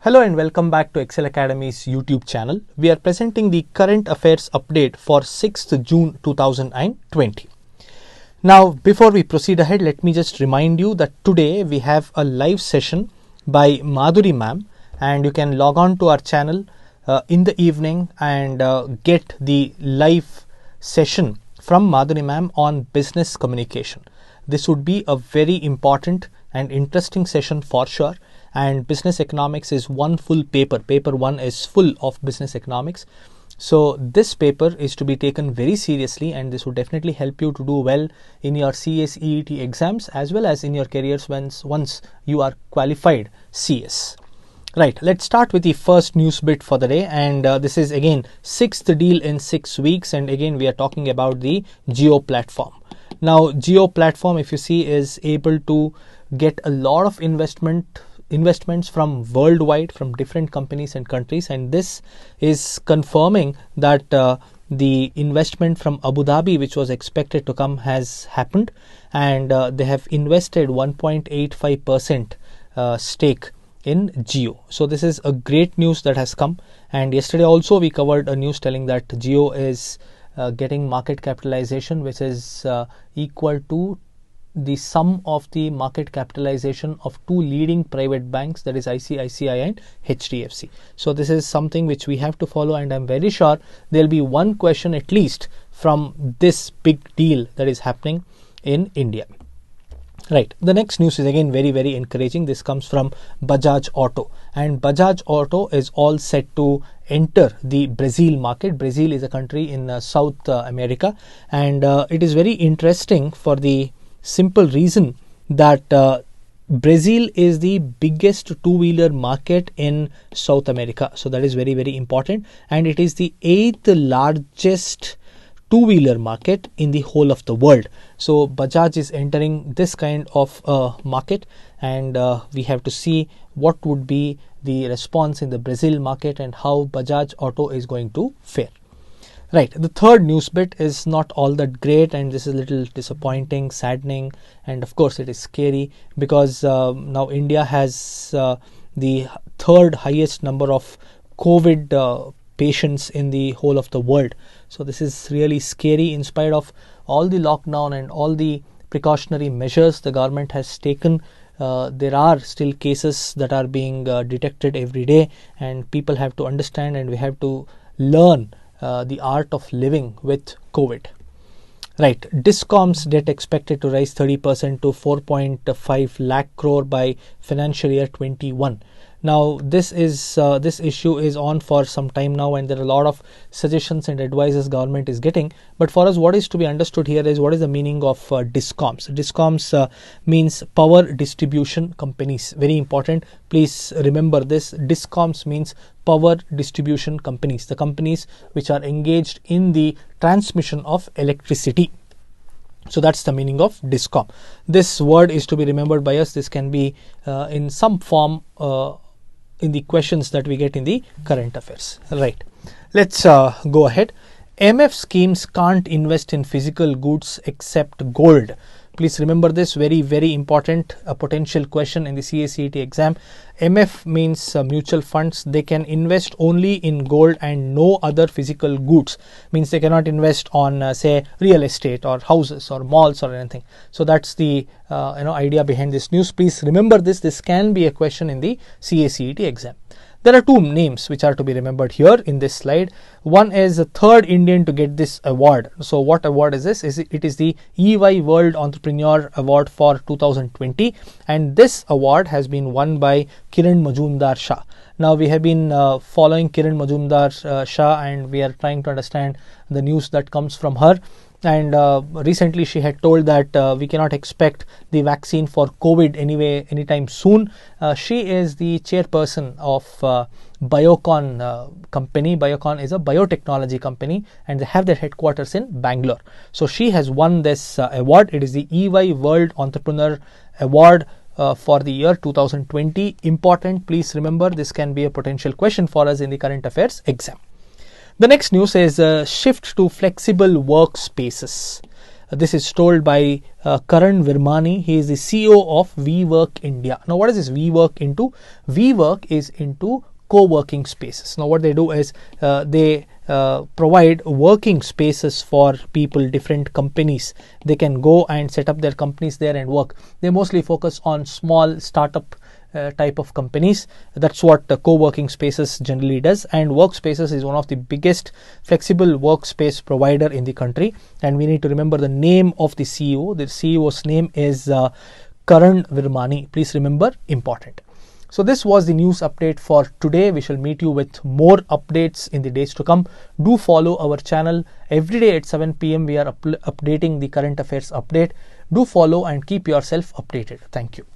Hello and welcome back to Excel Academy's YouTube channel. We are presenting the current affairs update for 6th June 2020. Now, before we proceed ahead, let me just remind you that today we have a live session by Madhuri ma'am, and you can log on to our channel in the evening and get the live session from Madhuri ma'am on business communication. This would be a very important and interesting session for sure. And business economics is one full paper. Paper 1 is full of business economics. So this paper is to be taken very seriously, and this would definitely help you to do well in your CS EET exams as well as in your careers once you are qualified CS. Right, let's start with the first news bit for the day, and this is again 6th deal in 6 weeks, and again we are talking about the Jio platform. Now Jio platform, if you see, is able to get a lot of investments from worldwide, from different companies and countries, and this is confirming that the investment from Abu Dhabi, which was expected to come, has happened, and they have invested 1.85% stake in Jio. So this is a great news that has come, and yesterday also we covered a news telling that Jio is getting market capitalization which is equal to the sum of the market capitalization of two leading private banks, that is ICICI and HDFC. So this is something which we have to follow, and I'm very sure there'll be one question at least from this big deal that is happening in India. Right, the next news is again very encouraging. This comes from Bajaj Auto, and Bajaj Auto is all set to enter the Brazil market. Brazil is a country in South America, and it is very interesting for the simple reason that Brazil is the biggest two-wheeler market in South America. So that is very important, and it is the 8th largest two-wheeler market in the whole of the world. So Bajaj is entering this kind of market, and we have to see what would be the response in the Brazil market and how Bajaj Auto is going to fare. Right, the third news bit is not all that great, and this is a little disappointing, saddening, and of course it is scary because now India has the third highest number of COVID patients in the whole of the world. So this is really scary. In spite of all the lockdown and all the precautionary measures the government has taken, there are still cases that are being detected every day, and people have to understand, and we have to learn the art of living with COVID. Right, Discom's debt expected to rise 30% to 4.5 lakh crore by financial year 21. Now this issue is on for some time now, and there are a lot of suggestions and advices government is getting. But for us, what is to be understood here is what is the meaning of Discoms. Discoms means power distribution companies. Very important. Please remember this. Discoms means power distribution companies, the companies which are engaged in the transmission of electricity. So that's the meaning of Discom. This word is to be remembered by us. This can be in some form in the questions that we get in the current affairs. Right, let's go ahead. MF schemes can't invest in physical goods except gold. Please remember this, very important, a potential question in the CACET exam. MF means mutual funds. They can invest only in gold and no other physical goods. Means they cannot invest on say real estate or houses or malls or anything. So that's the idea behind this news. Please remember this. This can be a question in the CACET exam. There are two names which are to be remembered here in this slide. One is the third Indian to get this award. So what award is this? It is the EY World Entrepreneur Award for 2020, and this award has been won by Kiran Majumdar Shah. Now we have been following Kiran Majumdar Shah, and we are trying to understand the news that comes from her. And recently she had told that we cannot expect the vaccine for COVID anytime soon. She is the chairperson of Biocon company. Biocon is a biotechnology company, and they have their headquarters in Bangalore. So she has won this award. It is the EY World Entrepreneur Award for the year 2020. Important, please remember, this can be a potential question for us in the current affairs exam. The next news is a shift to flexible workspaces. This is told by Karan Virmani. He is the CEO of WeWork India. Now, what is this WeWork into? WeWork is into co-working spaces. Now, what they do is they provide working spaces for people, different companies. They can go and set up their companies there and work. They mostly focus on small startup type of companies. That's what the co-working spaces generally does, and Workspaces is one of the biggest flexible workspace provider in the country. And we need to remember the name of the CEO. The CEO's name is Karan Virmani. Please remember, important. So this was the news update for today. We shall meet you with more updates in the days to come. Do follow our channel. Every day at 7 p.m. we are updating the current affairs update. Do follow and keep yourself updated. Thank you.